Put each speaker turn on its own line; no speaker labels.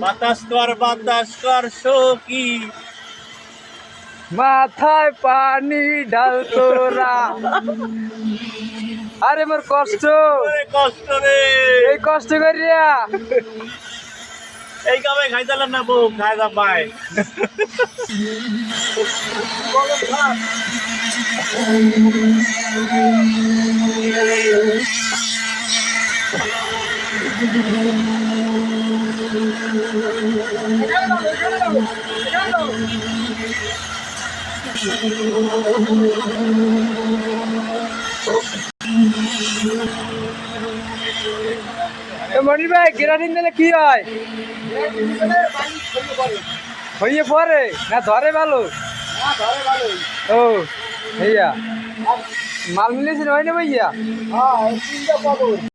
বাতাস কর সখী,
মাথায় পানি ঢাল তোরা। আরে মোর কষ্ট,
কষ্ট রে।
এই কষ্ট করিয়া
এই কামে খাইতালাম না বউ, খাই যা পায়।
মনির ভাই কেরাটিন দিলে কি হয়? হইয়ে পরে না ধরে ভালো? ও ভাইয়া মাল মিলেছিল হয় না ভাইয়া?